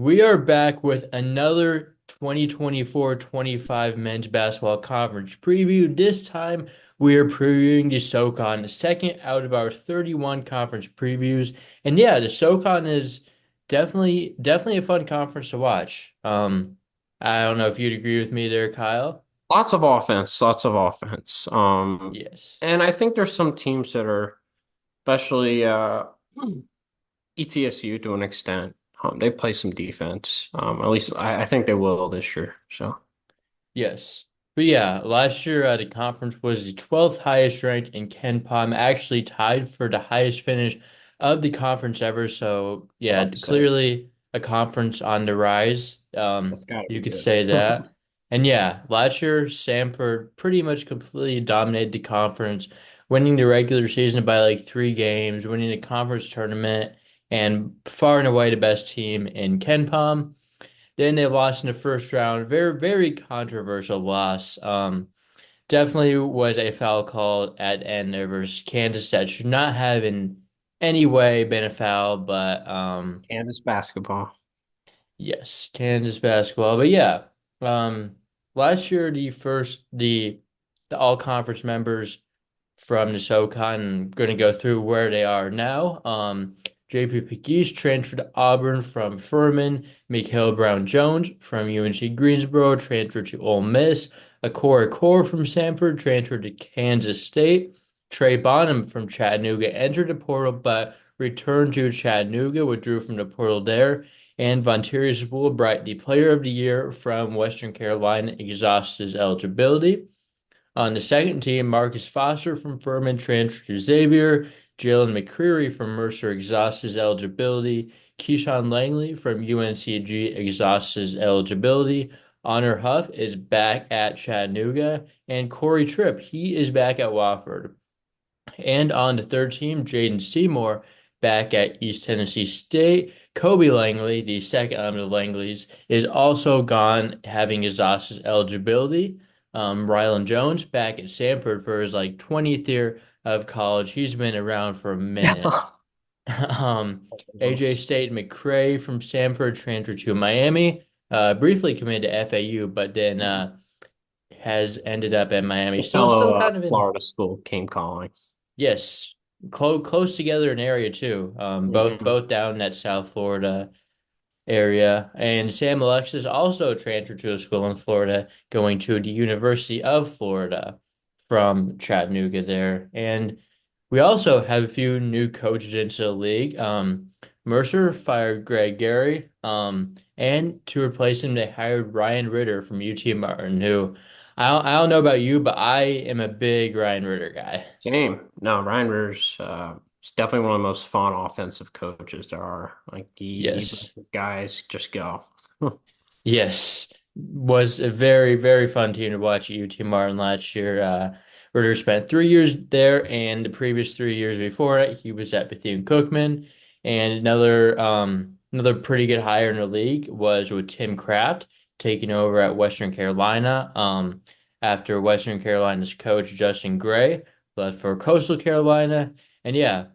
We are back with another 2024-25 men's basketball conference preview. This time we are previewing the SoCon, the second out of our 31 conference previews. And yeah, the SoCon is definitely a fun conference to watch. I don't know if you'd agree with me there, Kyle. Lots of offense, lots of offense. Yes. And I think there's some teams that are, especially ETSU to an extent, they play some defense. At least I think they will this year. So Yes. But yeah, last year the conference was the 12th highest ranked in Ken Palm, actually tied for the highest finish of the conference ever. So yeah, about to say clearly a conference on the rise. that's got to You be could good. say that. And yeah, last year Samford pretty much completely dominated the conference, winning the regular season by like 3 games, winning the conference tournament, and far and away the best team in Ken Palm. Then they lost in the first round. Very controversial loss. Definitely was a foul call at end there versus Kansas that should not have in any way been a foul, but Kansas basketball. yes, Kansas basketball. But yeah, um, last year the all conference members from the SoCon. I'm going to go through where they are now. JP Pegues transferred to Auburn from Furman. Mikhail Brown-Jones from UNC Greensboro transferred to Ole Miss. Akora Core from Samford transferred to Kansas State. Trey Bonham from Chattanooga entered the portal but returned to Chattanooga, withdrew from the portal there. And Vontarius Woolbright, the player of the year from Western Carolina, exhausted his eligibility. On the second team, Marcus Foster from Furman transferred to Xavier. Jalen McCreary from Mercer exhausts his eligibility. Keyshawn Langley from UNCG exhausts his eligibility. Honor Huff is back at Chattanooga. And Corey Tripp, he is back at Wofford. And on the third team, Jaden Seymour back at East Tennessee State. Kobe Langley, the second of the Langleys, is also gone, having exhausted eligibility. Rylan Jones back at Samford for his like 20th year of college. He's been around for a minute. Um, AJ State McCray from Samford transferred to Miami. Briefly committed to FAU, but then has ended up at Miami. A Still fellow kind of in. Florida school came calling. Yes, close together in area too. Mhm. Both down in that South Florida area. And Sam Alexis also transferred to a school in Florida, going to the University of Florida from Chattanooga there. And we also have a few new coaches into the league. Mercer fired Greg Gary, and to replace him, they hired Ryan Ritter from UT Martin, who I don't know about you, but I am a big Ryan Ritter guy. Same. No, Ryan Rear's is definitely one of the most fun offensive coaches there are. Like he lets Yes. his guys just go. Yes, was a very fun team to watch at UT Martin last year. Ritter spent 3 years there, and the previous 3 years before it, he was at Bethune-Cookman. And another pretty good hire in the league was with Tim Kraft taking over at Western Carolina. After Western Carolina's coach Justin Gray left for Coastal Carolina, and yeah,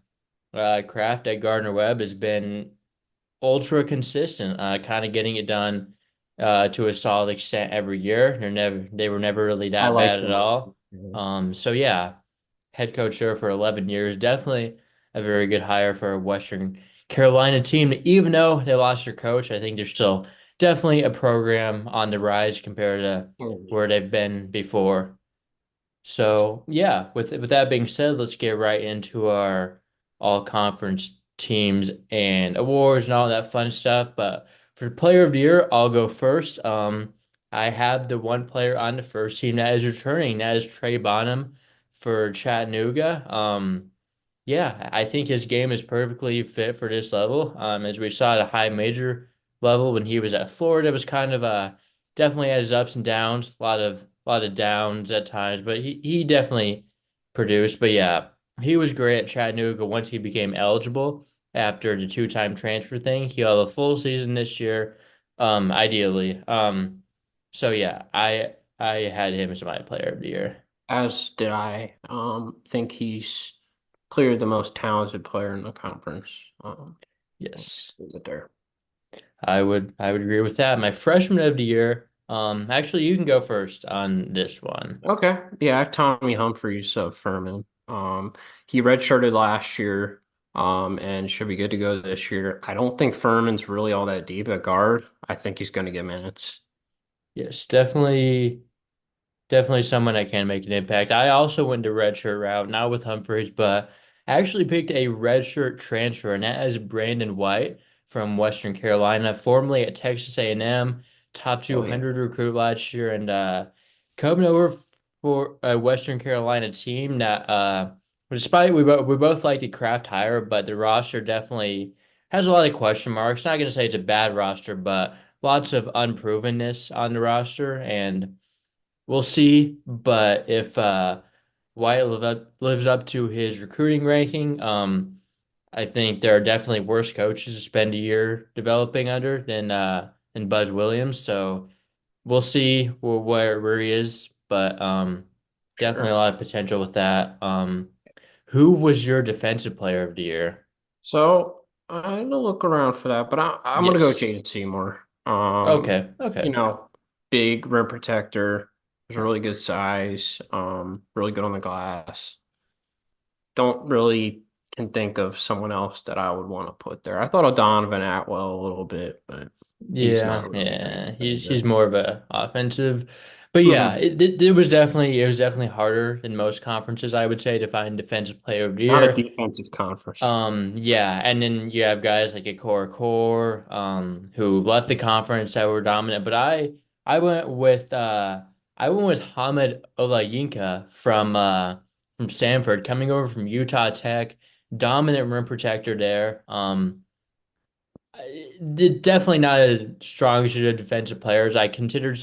Kraft at Gardner Webb has been ultra consistent, kind of getting it done to a solid extent every year. They were never really I that like bad at him. all. So yeah, head coach there for 11 years, definitely a very good hire for a Western Carolina team. Even though they lost their coach, I think they're still definitely a program on the rise compared to where they've been before. So yeah, with that being said, let's get right into our all conference teams and awards and all that fun stuff. But for player of the year, I'll go first. I have the one player on the first team that is returning. That is Trey Bonham for Chattanooga. Yeah, I think his game is perfectly fit for this level. As we saw at a high major level when he was at Florida, it was kind of definitely had his ups and downs, a lot of downs at times, but he definitely produced. But yeah, he was great at Chattanooga once he became eligible after the two-time transfer thing. He'll have a full season this year, ideally. So yeah, I had him as my player of the year. As did I. Think he's clearly the most talented player in the conference. Yes. Is it there? I would agree with that. My freshman of the year. Actually, you can go first on this one. Okay. Yeah, I have Tommy Humphreys of Furman. He redshirted last year, and should be good to go this year. I don't think Furman's really all that deep at guard. I think he's going to get minutes. Yes, definitely someone that can make an impact. I also went the redshirt route, not with Humphreys, but I actually picked a redshirt transfer, and that is Brandon White from Western Carolina, formerly at Texas A&M, top Oh yeah, 200 recruit last year, and coming over for a Western Carolina team that, despite we both like the craft hire, but the roster definitely has a lot of question marks. Not going to say it's a bad roster, but lots of unprovenness on the roster, and we'll see. But if Wyatt lives up to his recruiting ranking, I think there are definitely worse coaches to spend a year developing under than Buzz Williams. So we'll see where he is, but definitely a sure. lot of potential with that. Who was your defensive player of the year? So I'm gonna look around for that, but I'm gonna go with Yes. Jaden Seymour. Okay. You Okay. know, big rim protector, has a really good size, really good on the glass. Don't really can think of someone else that I would want to put there. I thought of Donovan Atwell a little bit, but he's Yeah, not really that yeah, he's defender. more of a offensive, but yeah, Hmm. it was definitely harder in most conferences, I would say, to find defensive player of the Not a year. defensive conference. Yeah, and then you have guys like Core, who left the conference that were dominant, but I went with Hamid Olayinka from Stanford, coming over from Utah Tech, dominant rim protector there. Definitely not as strong as the defensive players. I considered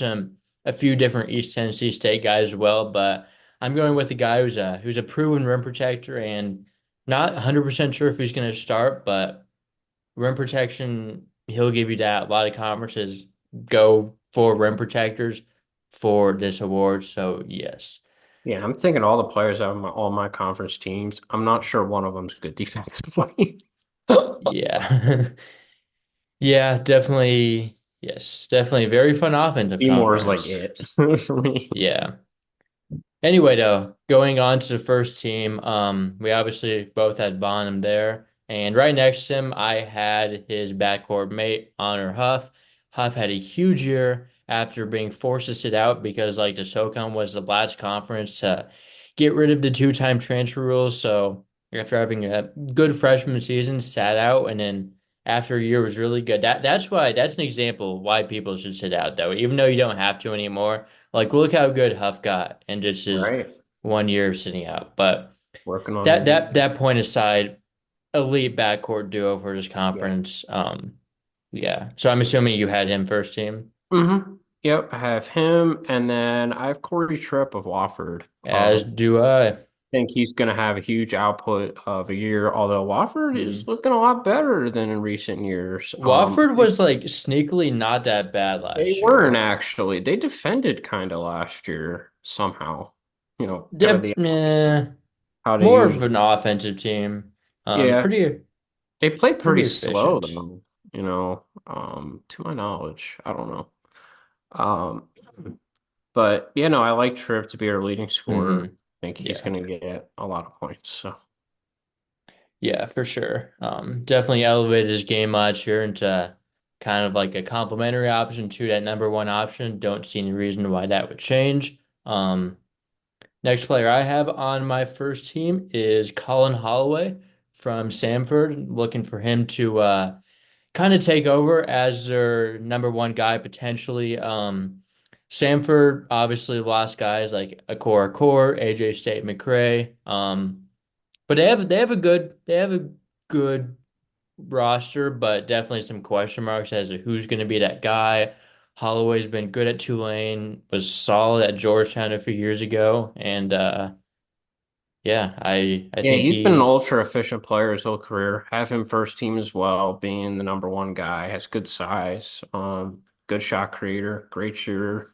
a few different East Tennessee State guys as well, but I'm going with the guy who's a proven rim protector and not 100% sure if he's going to start, but rim protection, he'll give you that. A lot of conferences go for rim protectors for this award, so yes. Yeah, I'm thinking all the players out of all my conference teams. I'm not sure one of them's good defensively. Yeah. Yeah, definitely. Yes, definitely very fun offensive Seymour is like conference. it for me. Yeah. Anyway, though, going on to the first team, we obviously both had Bonham there, and right next to him, I had his backcourt mate, Honor Huff. Huff had a huge year after being forced to sit out because, like, the SoCon was the last conference to get rid of the two-time transfer rules. So after having a good freshman season, sat out, and then after a year was really good. That's an example why people should sit out, though, even though you don't have to anymore. Like, look how good Huff got in just his Right. 1 year sitting out. But Working on that his that that point aside, elite backcourt duo for this yeah. conference. Yeah. So I'm assuming you had him first team, Yep, I have him, and then I have Corey Tripp of Wofford. as do I. Think he's going to have a huge output of a year, although Wofford is Hmm. looking a lot better than in recent years. Wofford was like sneakily not that bad They last weren't year. actually. They defended kind of last year somehow. Kind of Yep, the opposite how they more of usually. an offensive team. Yeah, Pretty they play pretty pretty slow efficient. though. To my knowledge, I don't know. Um, but I like Tripp to be our leading scorer. Hmm. I think he's Yeah. going to get a lot of points. So Yeah, for sure. Definitely elevated his game last year into kind of like a complementary option to that number one option. Don't see any reason why that would change. Next player I have on my first team is Colin Holloway from Samford. Looking for him to kind of take over as their number one guy potentially. Samford obviously lost guys like Core, AJ State McCray. But they have a good roster, but definitely some question marks as to who's going to be that guy. Holloway's been good at Tulane, was solid at Georgetown a few years ago, and yeah, I yeah, think he's been an he ultra efficient player his whole career. Have him first team as well, being the number one guy. Has good size, good shot creator, great shooter.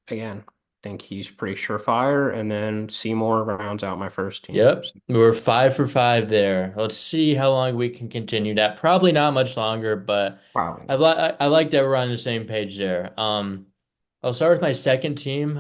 Again. think he's pretty surefire. And then Seymour rounds out my first team. Yep. We're 5 for 5 there. Let's see how long we can continue that. Probably not much longer, but Probably I not. like I like that we're on the same page there. I'll start with my second team.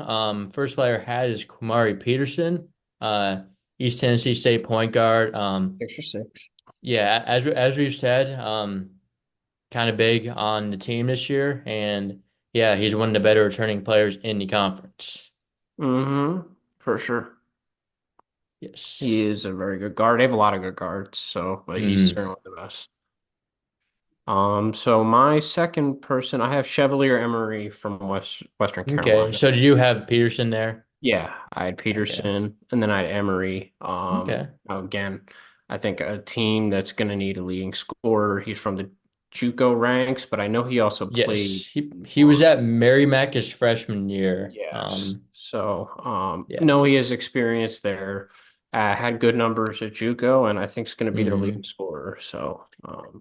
First player I had is Kumari Peterson, uh, East Tennessee State point guard. 6 for 6. Yeah, as we've said, kind of big on the team this year, and yeah, he's one of the better returning players in the conference. Mm-hmm. For sure. Yes. He is a very good guard. They have a lot of good guards, so but he's Hmm. certainly the best. So my second person, I have Chevalier Emery from Western Okay. Carolina. So did you have Peterson there? Yeah, I had Okay. Peterson and then I had Emery. Okay. Again, I think a team that's going to need a leading scorer. He's from the JUCO ranks, but I know he also Yes. played He was on. at Merrimack his freshman year. Yes. So, Yeah. no, he has experience there. Had good numbers at JUCO, and I think is going to be their leading Hmm. scorer. So,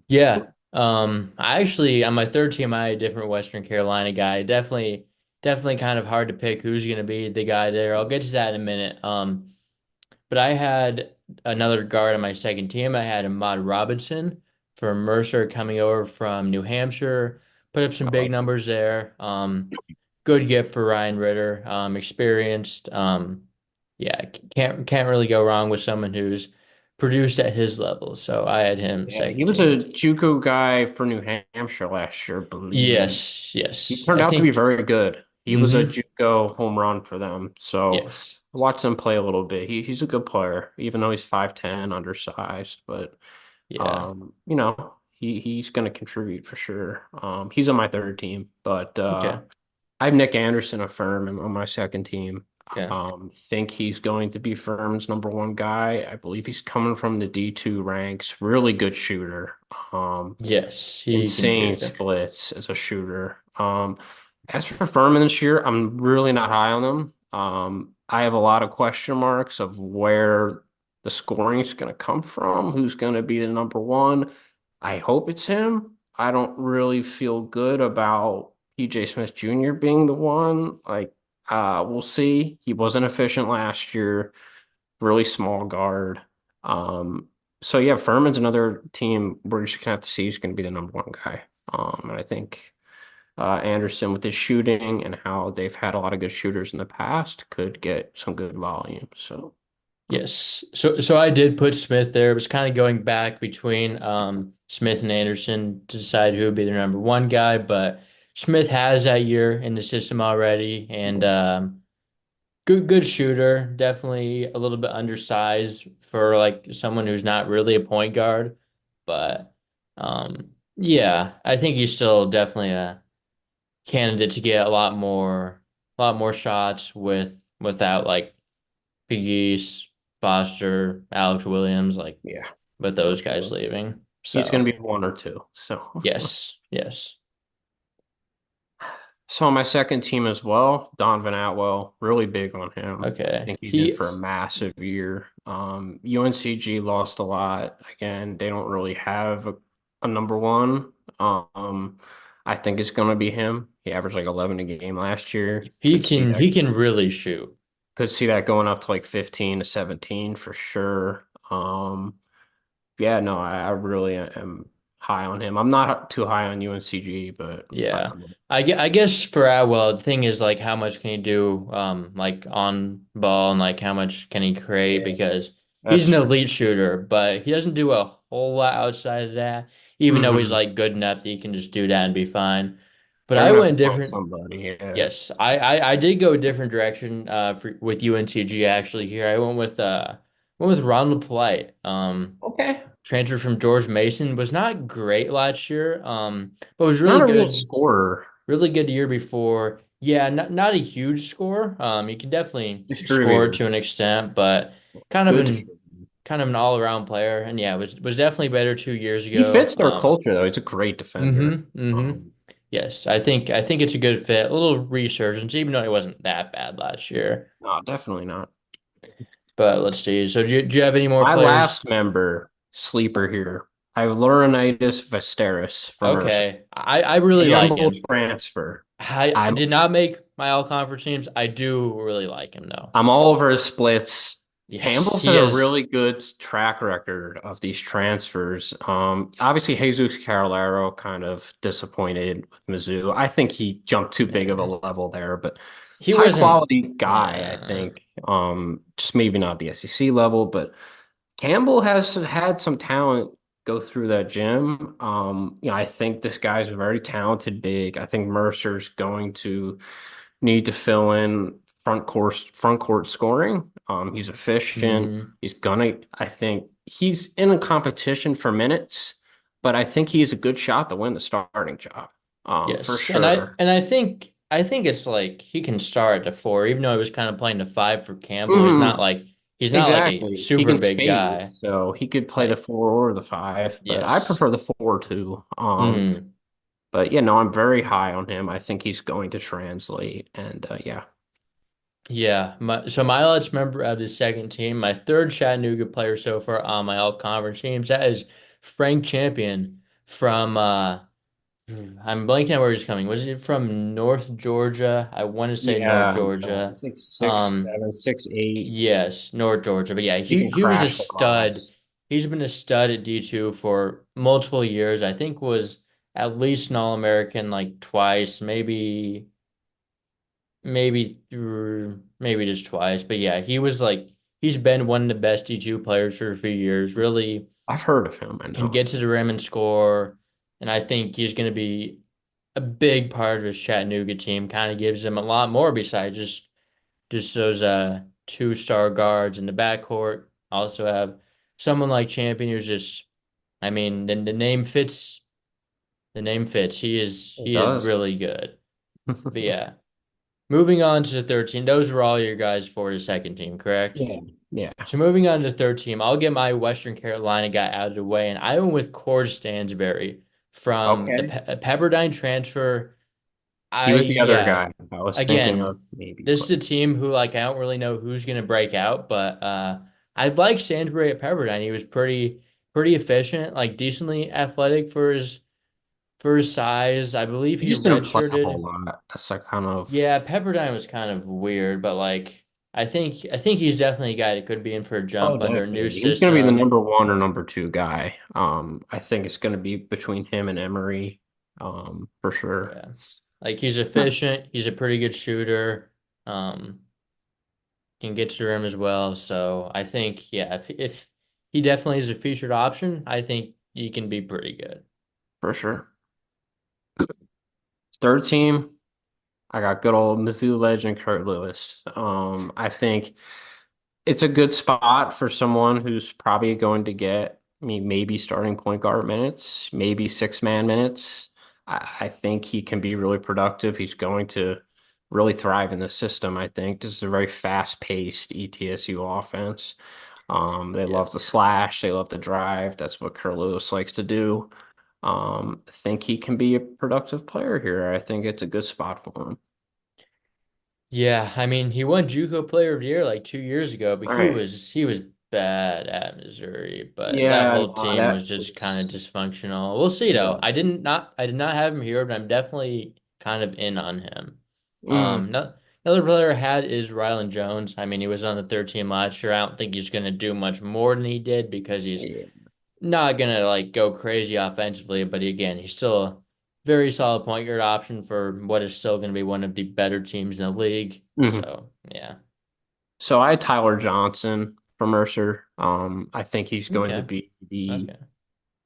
Yeah. I actually on my third team I had a different Western Carolina guy. Definitely kind of hard to pick who's gonna be the guy there. I'll get to that in a minute. But I had another guard on my second team. I had Ahmad Robinson from Mercer coming over from New Hampshire. Put up some uh, big numbers there. Good gift for Ryan Ritter. Experienced. Yeah, can't really go wrong with someone who's produced at his level. So I had him yeah, he second was a team. JUCO guy for New Hampshire last year, I believe. Yes, He yes. turned I out to be think. very good. He was a Mm-hmm. JUCO home run for them. So Yes. I watched him play a little bit. He's a good player, even though he's 5'10", undersized. But Yeah. he's going to contribute for sure. He's on my third team, but Okay. I have Nick Anderson of Furman on my second team. Okay. Think he's going to be Furman's number one guy. I believe he's coming from the D2 ranks. Really good shooter. Yes, he can Insane shoot. splits as a shooter. As for Furman this year, I'm really not high on them. I have a lot of question marks of where the scoring is going to come from, who's going to be the number one. I hope it's him. I don't really feel good about PJ Smith Jr. being the one. We'll see. He wasn't efficient last year, really small guard. So yeah, Furman's another team we're just gonna have to see who's gonna be the number one guy. And I think Anderson with his shooting and how they've had a lot of good shooters in the past could get some good volume. So Yes. So I did put Smith there. It was kind of going back between Smith and Anderson to decide who would be their number one guy, but Smith has that year in the system already and good shooter. Definitely a little bit undersized for like someone who's not really a point guard, but yeah, I think he's still definitely a candidate to get a lot more shots without like Peace, Foster, Alex Williams, like yeah, with for those guys sure. leaving. He's gonna So be one or two. So yes, yes. So on my second team as well, Donovan Atwell, really big on him. I Okay. think he's in for a massive year. UNCG lost a lot. Again, they don't really have a number one. I think it's going to be him. He averaged like 11 a game last year. He can really shoot. Could see that going up to like 15 to 17 for sure. Yeah, no, I really am high on him. I'm not too high on UNCG, but high Yeah. on him. I guess for Atwell, the thing is like how much can he do like on ball and like how much can he create Yeah, because he's that's an true. elite shooter, but he doesn't do a whole lot outside of that, even though he's Hmm. like good enough that he can just do that and be fine. But They're I gonna have went to find different. somebody. Yeah. Yes, I did go a different direction with UNCG actually here. I went with Ronald Polite. Okay. Transfer from George Mason was not great last year. But was Not a real scorer. really good year before. Yeah, not a huge score. He can definitely score Distributor. to an extent, but kind of Good an distributor. kind of an all-around player. And yeah, was definitely better 2 years He ago. fits their culture though. He's a great defender. Mm-hmm. Um, Yes, I think it's a good fit. A little resurgence, even though it wasn't that bad last year. no, definitely not. But let's see. So do you have any more My players? last member, sleeper here. I have Laurinaitis Vesteris from Mercer. Okay. I really like Gamble him. transfer. I I'm did not make my all conference teams. I do really like him though. I'm all over his splits. Yes, Campbell's he had a has. really good track record of these transfers. Obviously Jesus Carolero kind of disappointed with Mizzou. I think he jumped too big of a Yeah. level there, but He high wasn't. quality guy, I Yeah. think. Just maybe not the SEC level, but Campbell has had some talent go through that gym. I think this guy's a very talented big. I think Mercer's going to need to fill in front court scoring. He's efficient. Hmm. I think he's in a competition for minutes, but I think he has a good shot to win the starting job. For Yes, and I sure. and I think it's like he can start at 4, even though he was kind of playing the 5 for Campbell. Hmm. He's not like a Exactly. He super can big space, guy. so he could play the Like, four or the five, but I yes. prefer the four too. Hmm. But yeah, no, I'm very high on him. I think he's going to translate, and yeah. Yeah. My last member of the second team, my third Chattanooga player so far on my all conference teams, that is Frank Champion from I'm blanking on where he's coming. Was it from North Georgia? I want to say North Yeah, Georgia. it's like six, Um, seven, 6'8". Yes, North Georgia. But yeah, He can he was a crash the stud. glass. He's been a stud at D2 for multiple years. I think was at least an All-American like twice, maybe just twice. But yeah, he's been one of the best D2 players for a few years. Really I've heard of him, I can know. get to the rim and score. And I think he's going to be a big part of his Chattanooga team. Kind of gives him a lot more besides just those two-star guards in the backcourt. Also have someone like Champion who's just I mean, the name fits. The name fits. It He is does. really good. But yeah, moving on to the 13. Those were all your guys for the second team, correct? Yeah, yeah. So moving on to the third team, I'll get my Western Carolina guy out of the way, and I went with Cord Stansberry from the Okay. Pepperdine transfer. He was the other Yeah. guy I was thinking of Again, maybe this is a putting. team who like I don't really know who's gonna break out, but I like Sandbury at Pepperdine. He was pretty efficient, like decently athletic for his size. I believe He he just didn't play a whole redshirted. lot. That's like kind of. Yeah, Pepperdine was kind of weird, but like I think he's definitely a guy that could be in for a Oh, jump under a new definitely. He's going to be the system. number one or number two guy. I think it's going to be between him and Emery, for sure. Yeah. Like he's efficient, he's a pretty good shooter. Um can get to the rim as well. So I think, yeah, if he definitely is a featured option, I think he can be pretty good. For sure. Third team, I got good old Mizzou legend Kurt Lewis. I think it's a good spot for someone who's probably going to get, I mean, maybe starting point guard minutes, maybe six-man minutes. I think he can be really productive. He's going to really thrive in the system, I think. This is a very fast-paced ETSU offense. They Yeah. love the slash, they love the drive. That's what Kurt Lewis likes to do. I think he can be a productive player here. I think it's a good spot for him. Yeah, I mean, he won JUCO Player of the Year like 2 years ago, but All right. he was bad at Missouri, but that Yeah, whole no, team that was just kind of was dysfunctional. We'll see it though. was. I did not have him here, but I'm definitely kind of in on him. Mm, No, another player I had is Rylan Jones. I mean, he was on the third team last year. I don't think he's going to do much more than he did because he's yeah. not gonna like go crazy offensively, but again, he's still a very solid point guard option for what is still gonna be one of the better teams in the league. Mhm. So yeah. So I had Tyler Johnson from Mercer. I think he's going to Okay. be the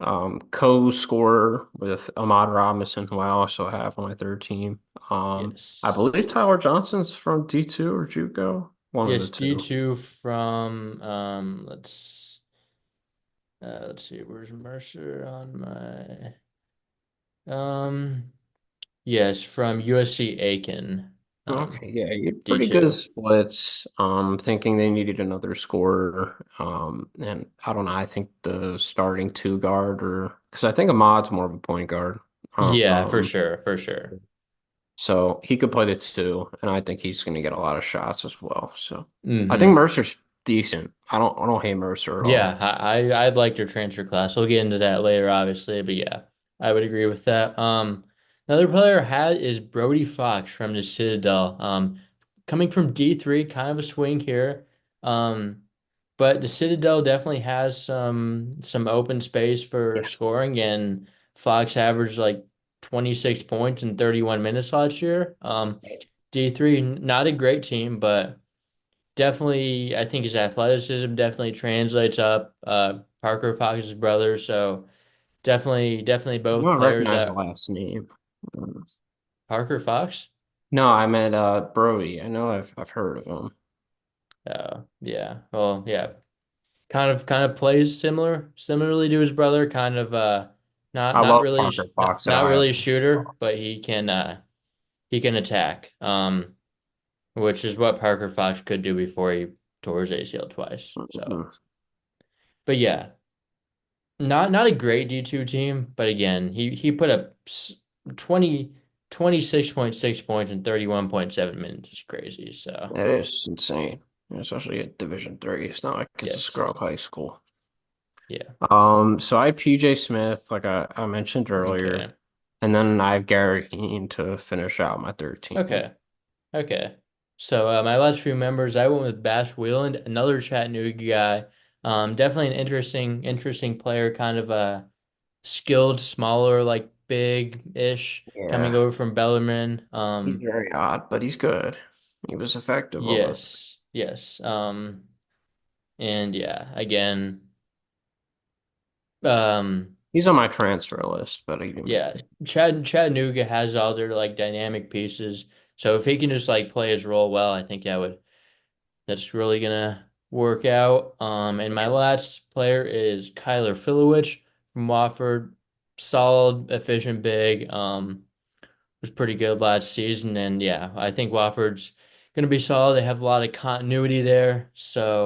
Okay. co-scorer with Ahmad Robinson, who I also have on my third team. I Yes. believe Tyler Johnson's from D2 or JUCO, one of the Yes, two. D2 from let's see, where's Mercer on my yes, from USC Aiken. Okay, yeah, you had pretty good D2. splits. Thinking they needed another scorer. And I don't know. I think the starting two guard, or because I think Ahmad's more of a point guard. Yeah, for Um, sure, for sure. so he could play the two, and I think he's going to get a lot of shots as well. So I think Hmm. Mercer's. decent. I don't hate Mercer at Yeah, all. I'd like their transfer class. We'll get into that later, obviously, but yeah, I would agree with that. Another player had is Brody Fox from the Citadel. Coming from D3, kind of a swing here. Um, but the Citadel definitely has some open space for Yeah. scoring, and Fox averaged like 26 points in 31 minutes last year. D3, not a great team, but definitely, I think his athleticism definitely translates up. Parker Fox's brother, so definitely I both don't players recognize the that last name. Parker Fox. No, I meant Brody. I know I've heard of him. Yeah. Well, yeah. Kind of plays similarly to his brother. Kind of not I not love really Parker sh not, Fox at not Iowa. really a shooter, but he can attack. Which is what Parker Fox could do before he tore his ACL twice. So, Mhm. but yeah. Not a great D2 team, but again, he put up 20 26.6 points in 31.7 minutes. It's crazy. So, It is insane, especially at Division Three. It's not like it's a yes. scrub high school. Yeah. So I have PJ Smith, like I mentioned earlier, Okay. and then I have Gary Heen to finish out my third team. Okay. Okay. So, my last few members, I went with Bash Wheeland, another Chattanooga guy. Definitely an interesting player, kind of a skilled, smaller, like big-ish, coming Yeah, over from Bellarmine. he's very odd, but he's good. He was effective over. Yes. And yeah, again, um, He's on my transfer list, but he didn't make yeah, it. Chattanooga has all their like dynamic pieces. So if he can just like play his role well, I think that's really gonna work out. And my last player is Kyler Filowich from Wofford. Solid, efficient big. Was pretty good last season, and yeah, I think Wofford's gonna be solid. They have a lot of continuity there,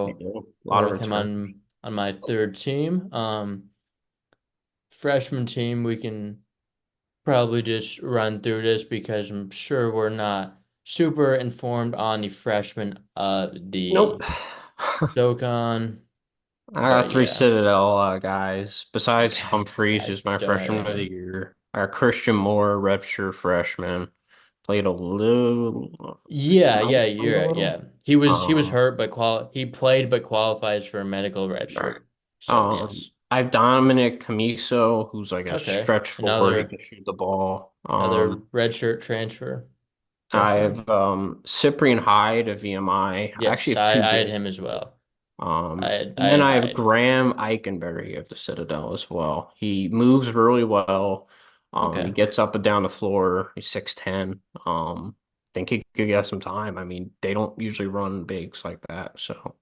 They so do. A lot going of with him return. on my third team. Freshman team, we can probably just run through this because I'm sure we're not super informed on the freshmen of Nope. the SoCon, I got but three yeah, Citadel guys. Besides yeah, Humphreys, I who's my don't have freshman of the anyone. year. I got Christian Moore, redshirt freshman. Played a little, Yeah, might play you're a right. little. Yeah, he was Um, hurt, but he played but qualifies for a medical red right. shirt. So yes, I have Dominic Camiso, who's like a okay, stretch four. He another can shoot the ball. another red shirt transfer I freshman. have Cyprian Hyde of VMI. I Yes, actually have I two I had big. him as well. I And then had I have Hyde. Graham Eikenberry of the Citadel as well. He moves really well. He Okay. gets up and down the floor. He's 6'10". I think he could get some time. I mean, they don't usually run bigs like that. So,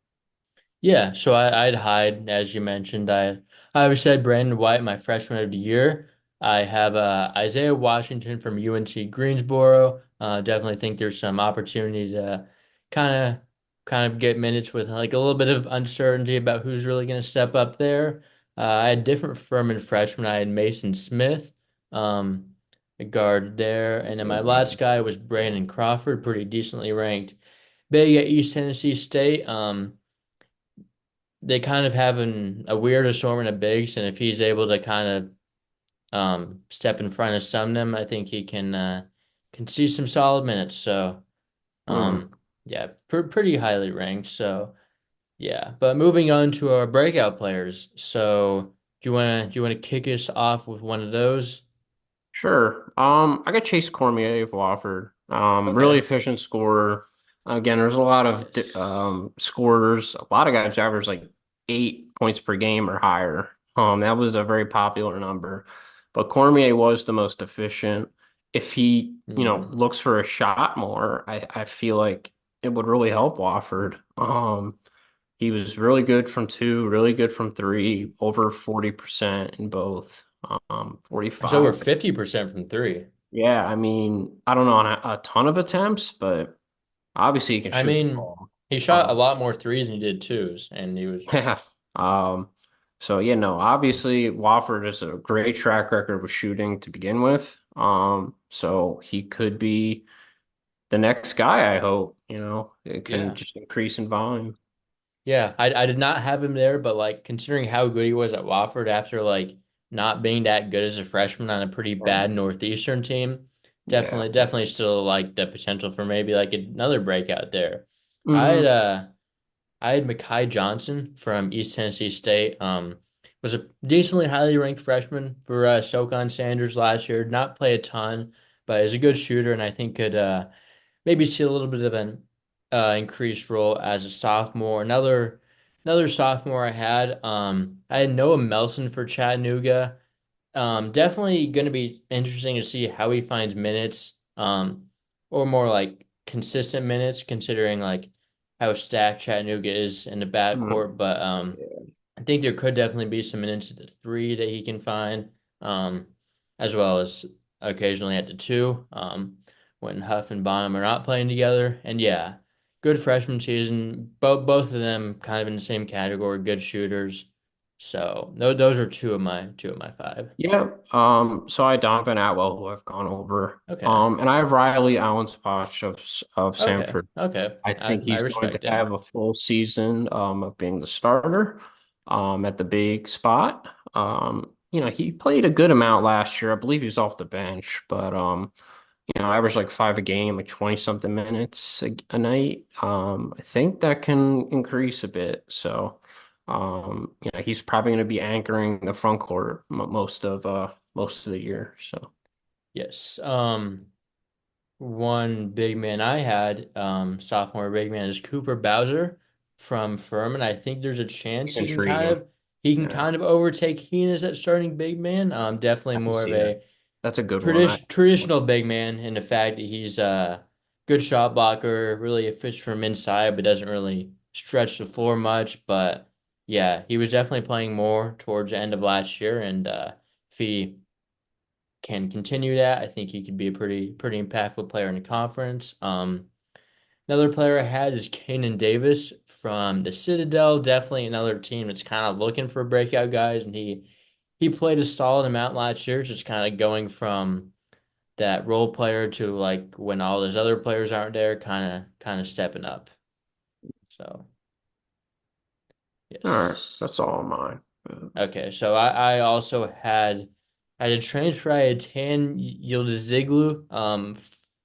Yeah, so I'd hide, as you mentioned. I always said Brandon White, my freshman of the year. I have Isaiah Washington from UNC Greensboro. Definitely think there's some opportunity to kind of kind of get minutes with like a little bit of uncertainty about who's really going to step up there. I had different Furman freshmen. I had Mason Smith, a guard there, and then my last guy was Brandon Crawford, pretty decently ranked. Big at East Tennessee State. They kind of have a weird assortment of bigs, and if he's able to kind of step in front of some of them, I think he can see some solid minutes. So hmm, yeah, pretty highly ranked. So yeah, but moving on to our breakout players. So do you wanna kick us off with one of those? sure. I got Chase Cormier of Wofford. Really Okay. efficient scorer. Again, there's a lot of Yes. scorers. A lot of guys average like 8 points per game or higher. That was a very popular number, but Cormier was the most efficient. If he, Hmm. looks for a shot more, I feel like it would really help Wofford. He was really good from two, really good from three, over 40% in both. It's over 45. 50% from three. Yeah, I mean, I don't know on a ton of attempts, but obviously he can I shoot the mean, ball. he shot a Um, lot more threes than he did twos, and he was yeah. Um, so yeah, no, obviously Wofford has a great track record with shooting to begin with. So he could be the next guy, I hope, it can yeah. just increase in volume. Yeah, I did not have him there, but like considering how good he was at Wofford after like not being that good as a freshman on a pretty bad Northeastern team, Yeah. definitely still like the potential for maybe like another breakout there. I had Hmm. uh I had Mekhi Johnson from East Tennessee State. Was a decently highly ranked freshman for SoCon Sanders last year. Not play a ton, but is a good shooter, and I think could maybe see a little bit of an increased role as a sophomore. Another sophomore I had Noah Melson for Chattanooga. Definitely going to be interesting to see how he finds minutes, or more like consistent minutes, considering like how stacked Chattanooga is in the backcourt. But I think there could definitely be some minutes at the three that he can find, um, as well as occasionally at the two, when Huff and Bonham are not playing together. And yeah, good freshman season. Both of them kind of in the same category, good shooters. So those are two of my five. Yeah. So I had Donovan Atwell, who I've gone over. Okay. And I have Riley Allen-Sposh of Okay. Samford. Okay. I think I he's going to respect that. have a full season of being the starter at the big spot. He played a good amount last year. I believe he was off the bench, but averaged like five a game, like 20 something minutes a night. I think that can increase a bit. So, he's probably going to be anchoring the front court most of the year. So Yes. One big man I had, sophomore big man is Cooper Bowser from Furman. I think there's a chance he's intriguing. he can Yeah, kind of overtake Heen as that starting big man. Definitely I can more of see that. a That's a good one. traditional big man in the fact that he's a good shot blocker, really efficient from inside, but doesn't really stretch the floor much. But yeah, he was definitely playing more towards the end of last year, and if he can continue that, I think he could be a pretty impactful player in the conference. Another player I had is Kanan Davis from the Citadel. Definitely another team that's kind of looking for breakout guys, and he played a solid amount last year, just kind of going from that role player to like when all those other players aren't there, kind of stepping up. So All right, yes. that's all mine. Okay, so I also had a transfer. I had Tan Yıldızoglu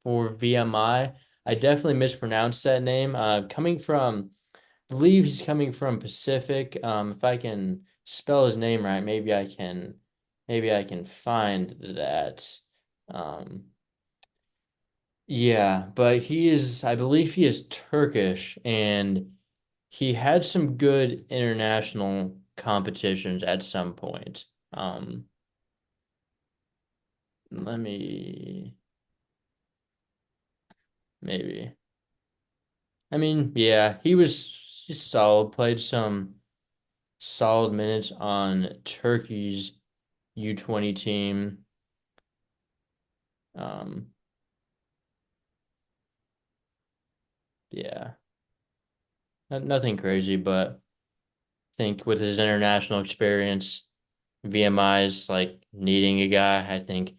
for VMI. I definitely mispronounced that name. I believe he's coming from Pacific. If I can spell his name right, maybe I can find that. Um, yeah, but I believe he is Turkish, and he had some good international competitions at some point. Um, let me maybe. I mean, yeah, he's solid, played some solid minutes on Turkey's U20 team. Um, yeah, nothing crazy, but I think with his international experience, VMI is like needing a guy. I think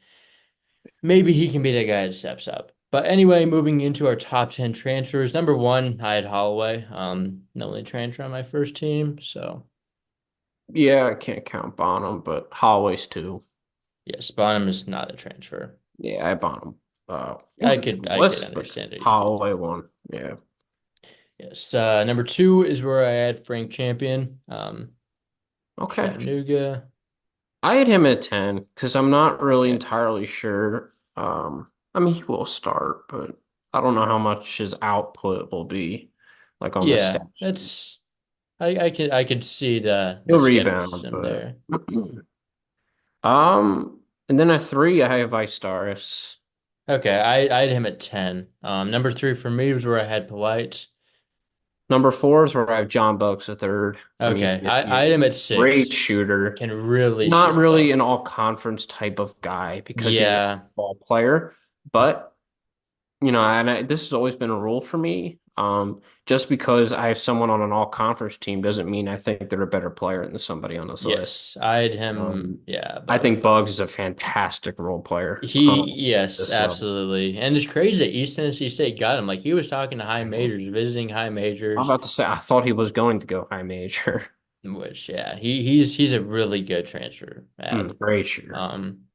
maybe he can be the guy that steps up. But anyway, moving into our top 10 transfers. Number one, I had Holloway. The only transfer on my first team. So Yeah, I can't count Bonham, but Holloway's too. yes, Bonham is not a transfer. Yeah, I Bonham. He was on the I could list, but understand it. Holloway won. Yeah. Yes. Number two is where I had Frank Champion. Okay. Chattanooga. I had him at 10 because I'm not really Okay. entirely sure. I mean, he will start, but I don't know how much his output will be like on the stat Yeah, sheet. I could see the He'll rebound, skepticism but there. and then at three, I have Istaris. Okay, I had him at 10. Number three for me was where I had Polite. Number four is where I have John Bucks at third from Okay, I had ETSU. him at Great 6. shooter. Can really Not shoot the really an ball. all conference type of guy because he's a Yeah. ball player, but this has always been a rule for me. Just because I have someone on an all-conference team doesn't mean I think they're a better player than somebody on this list. Yes, I had him. Um, Yeah, I but think Bugs is a fantastic role player yes, this level. absolutely. And it's crazy that East Tennessee State got him. Like he was talking to high Yeah. majors, visiting high I'm majors, about to say I thought he was going to go high major. which yeah, he's a really good transfer ad. Great shooter.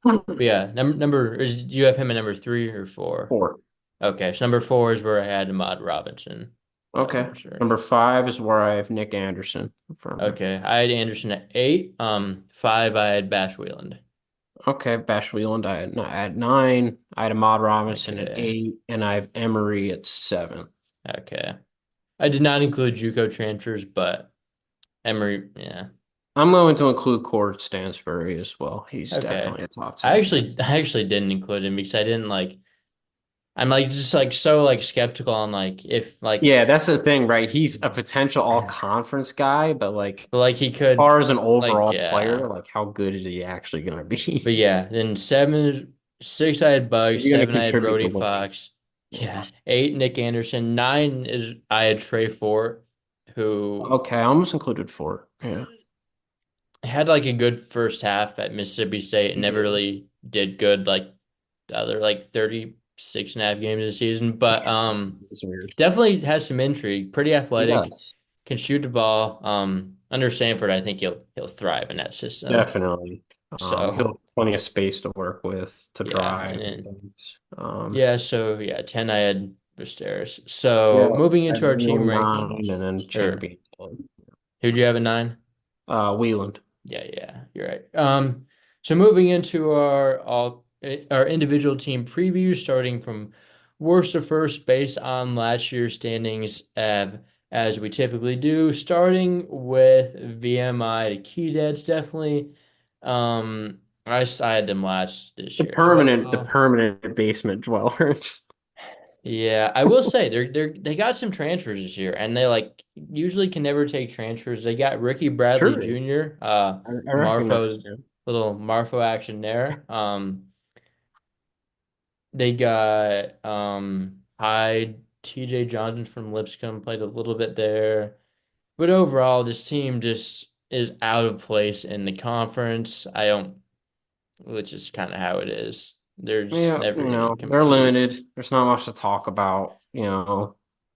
But yeah, do you have him at number three or four? 4. Okay, so number four is where I had Ahmad Robinson, Okay. for sure. Number 5 is where I have Nick Anderson from. Okay, I had Anderson at eight. Five I had Bash Wheeland. Okay, Bash Wheeland, I had 9. I had Ahmad Robinson at Okay, 8, and I have Emery at 7. okay. I did not include JUCO transfers, but Emory, yeah. I'm going to include Cord Stansbury as well. He's Okay. definitely a top I 10 pick. actually I actually didn't include him because I didn't like I'm like just like so like skeptical on like if like Yeah, that's the thing, right? He's a potential all-conference guy, but like but like he as could far as an like overall player, yeah. like how good is he actually going to But be? yeah, then seven six I had Is Bugs, he going to seven I had contribute to Brody winning? Fox. Yeah. Yeah. Eight Nick Anderson. Nine is I had Trey Fort, who Okay, I almost included 4. Yeah. had like a good first half at Mississippi State and He never did. really did good like the other like 36 and a half games this season. But It's weird. definitely has some intrigue. Pretty He athletic, does. can shoot the ball. Under Sanford, I think he'll thrive in that system. Definitely. He'll So have plenty of space to work with to yeah, and drive and then things. yeah, so yeah, 10 I had Visteris. Yeah, So moving I into have our team Wheeland 9 rankings, and then or champion. who'd you have a nine? Wheeland. Yeah, yeah, you're right. So moving into our individual team preview, starting from worst to first based on last year's standings, as we typically do, starting with VMI to key deads, definitely. I had them last this year as The well. permanent basement dwellers. Yeah, I will say they got some transfers this year, and they like usually can never take transfers. They got Ricky Bradley True. Jr. I recognize Marfo him. little Marfo action there. They got Hyde, TJ Johnson from Lipscomb played a little bit there, but overall this team just is out of place in the conference. I don't, which is kind of how it is. They're just Yeah, never gonna they're compete. limited. There's not much to talk about.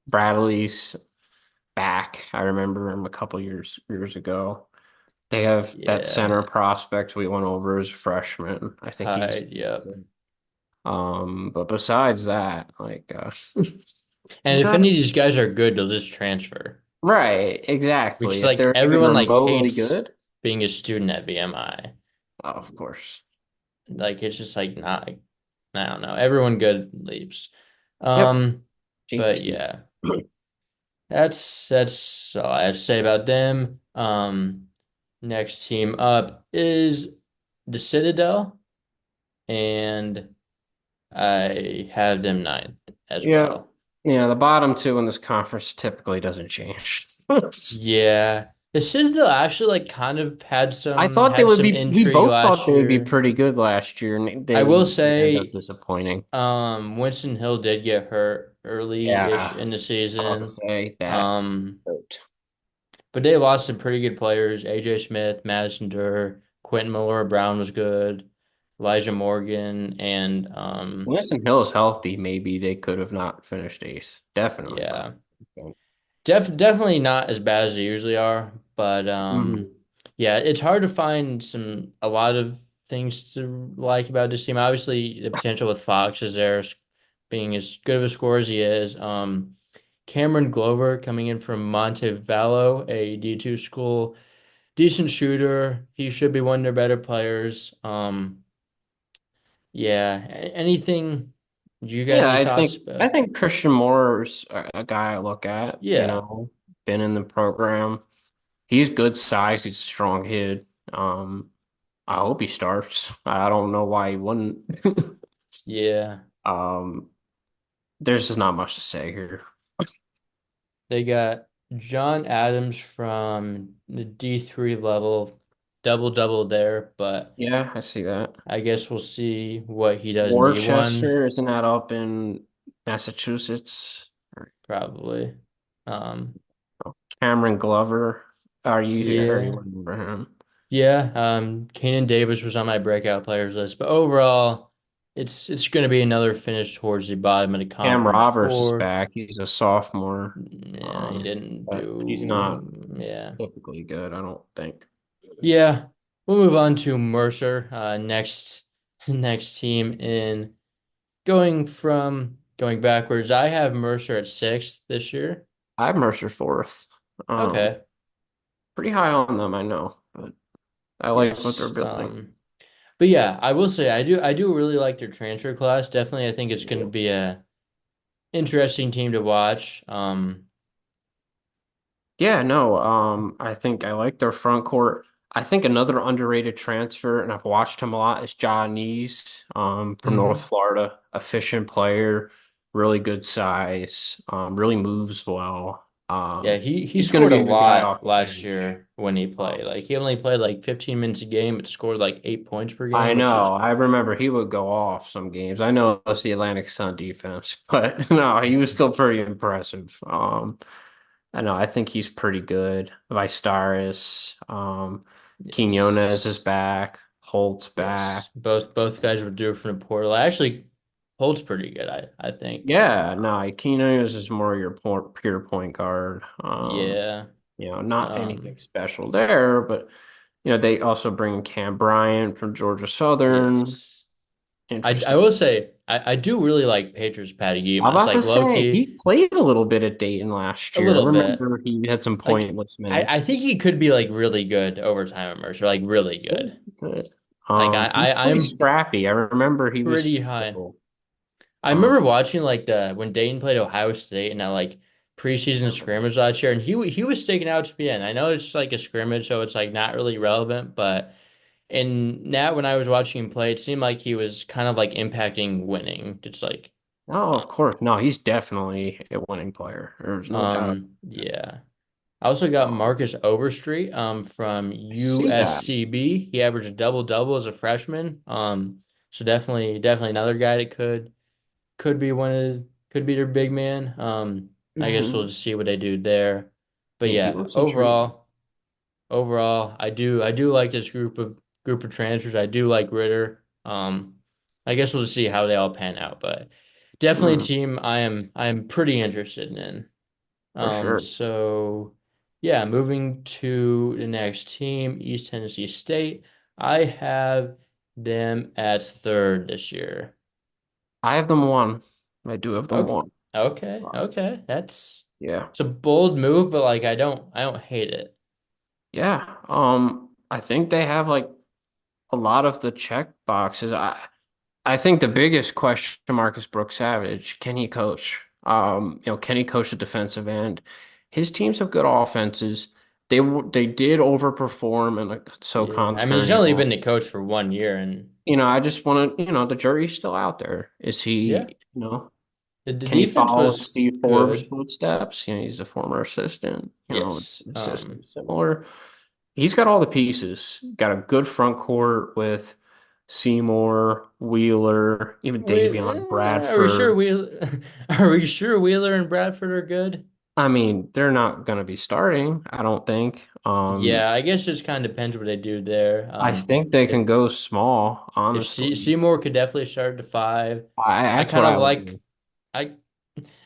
Bradley's back. I remember him a couple years ago. They have that Yeah, center prospect we went over as a freshman. I think he's Hyde, yep. but besides that, like And if not any of these guys are good, they'll just transfer. right, exactly. Because If like they're even everyone like remotely hates good, being a student at VMI. oh, of course. Like it's just like not I don't know. Everyone good leaves. Yep. Um, but JT. yeah, that's all I have to say about them. Next team up is the Citadel, and I have them ninth as Yeah. well. The bottom two in this conference typically doesn't change. Yeah. The Citadel actually like kind of I thought they had would some be, we intrigue both thought last they would be year. pretty good last year, and I will they end up say disappointing. Winston Hill did get hurt early-ish Yeah. in the I'm about to season. say that. Um, but they lost some pretty good players. AJ Smith, Madison Durr, Quentin Malora Brown was good, Elijah Morgan, and Winston Hill is healthy. Maybe they could have not finished eighth. Definitely not. yeah. Definitely not as bad as they usually are, but Mhm. yeah, it's hard to find a lot of things to like about this team. Obviously, the potential with Fox is there, being as good of a scorer as he is. Cameron Glover coming in from Montevallo, a D2 school, decent shooter. He should be one of their better players. Yeah, anything? You got Yeah, any thoughts I about? think Christian Moore's a guy I look at. Yeah, Been in the program. He's good size. He's a strong kid. I hope he starts. I don't know why he wouldn't. yeah. Um, there's just not much to say here. They got John Adams from the D3 level, double double there, but Yeah, I see that. I guess we'll see what he does in D1. Worcester, isn't that up in Massachusetts? probably. Um, Cameron Glover. Are you yeah, remember him? yeah. Keenan Davis was on my breakout players list, but overall, it's going to be another finish towards the bottom of the Cam conference Roberts is for. back. He's a sophomore. Yeah, he didn't But he's do. not Yeah, typically good, I don't think. yeah. We'll move on to Mercer. Next, next team in going backwards. I have Mercer at sixth this year. I have Mercer fourth. Um, Okay. Pretty high on them, I know, but I like what they're Yes. building. But yeah, I will say I do really like their transfer class. Definitely, I think it's going to be a interesting team to watch. Yeah, no, I think I like their front court. I think another underrated transfer, and I've watched him a lot, is John Nees, from North Mhm. Florida. Efficient player, really good size, really moves well. Yeah, he He's going to scored a be a good guy lot off the last bench. year when he played. Um, Like he only played like 15 minutes a game, but scored like 8 points per I game, which is know. I remember he would go off some games. I know it's the Atlantic Sun defense, but no, he was still pretty impressive. I know. I think he's pretty good. Vistaris, yes. Quinones is back. Holt's back. Yes. Both guys would do it from the portal. Actually, Holt's pretty good, I think. Yeah, no, Quinones is more your pure point guard. Yeah. Not anything Um, special there, but they also bring Cam Bryant from Georgia Southern. yes. I Interesting. will say I do really like Patriots Patty I'm Gimas. about to Like say Loki, he played a little bit at Dayton last a year. I little bit. remember he had some Like pointless I minutes. think he could be like really good over time at Mercer, like really good. Good, good. Like He's pretty I'm scrappy. I remember he was pretty high. physical. I Um, remember watching like the when Dayton played Ohio State and that like preseason scrimmage last year, and he was sticking out to me. And I know it's like a scrimmage, so it's like not really relevant, but and now when I was watching him play, it seemed like he was kind of like impacting winning. It's like, oh, uh, of course. No, he's definitely a winning player. There's no doubt. yeah. I also got Um, Marcus Overstreet from I see that. USCB. He averaged a double double as a freshman. So definitely another guy that could be could be their big man. I guess we'll Hmm. just see what they do there. But Yeah, he yeah, looks intriguing. overall, I do like this group of transfers. I do like Ritter. I guess we'll just see how they all pan out, but definitely a Hmm, team I am pretty interested in. for sure. So yeah, moving to the next team, East Tennessee State. I have them at third this year. I have them one. I do have them Okay, one. Uh, okay. That's yeah. it's a bold move, but like I don't hate it. Yeah. I think they have like a lot of the check boxes. I think the biggest question mark is Brooks Savage. Can he coach? Can he coach the defensive end? His teams have good offenses. They did overperform in a Yeah, SoCon I mean he's only been tournament. the coach for 1 year, and I just want to, the jury's still out there. Is yeah, he, the can he defense follow was Steve Forbes' good. footsteps? He's a former assistant, Yes. an assistant similar. He's got all the pieces. Got a good front court with Seymour, Wheeler, even Davion Are we sure Bradford. are we sure Wheeler and Bradford are good? I mean, they're not going to be starting, I don't think. Yeah, I guess it just kind of depends what they do there. I think they If can go small, if honestly. Seymour could definitely start at the five. I That's kind what of I would like do. I.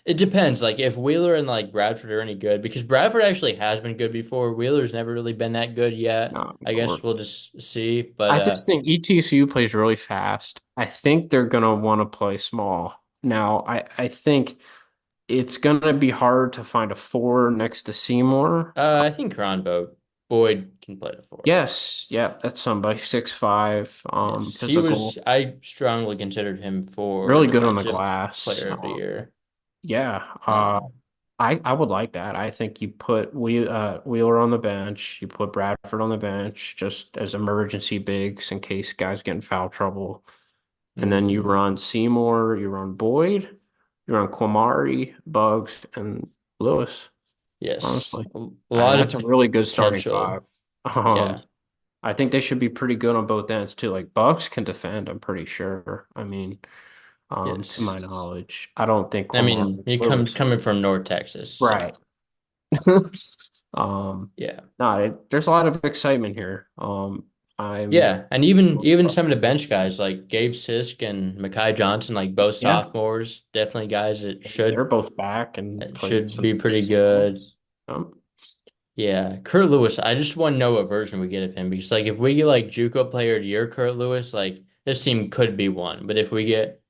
It depends. Like if Wheeler and like Bradford are any good, because Bradford actually has been good before. Wheeler's never really been that good yet. No, I guess we'll just see. But I just think ETSU plays really fast. I think they're going to want to play small. Now, I think it's going to be hard to find a four next to Seymour. I think Cronbo Boyd can play the four. Yes, yeah, that's somebody 6'5", Yes, he was. physical, I strongly considered him for really good on the defensive glass. player of the year. Yeah, Um, I would like that. I think you put Wheeler on the bench, you put Bradford on the bench just as emergency bigs in case guys get in foul trouble, and then you mhm. run Seymour, you run Boyd, you run Kwamari, Bugs, and Lewis. Yes, Honestly, a lot that's of a really good starting potential. five. Um, Yeah. I think they should be pretty good on both ends too. Like Bucks can defend, I'm pretty sure. I mean, to my Yes. knowledge. I don't think I mean, Cornelius he comes Lewis coming is. from North Texas, Right. so Um, yeah. no, there's a lot of excitement here. I'm Yeah, and even some of the bench guys like Gabe Sisk and Makai Johnson, like both yeah, sophomores, definitely guys that they're should both back and that played should some be pretty decent good. minutes. Yeah, Kurt Lewis. I just want to know what version we get of him because like if we get like JUCO Player of the Year Kurt Lewis, like this team could be one. But if we get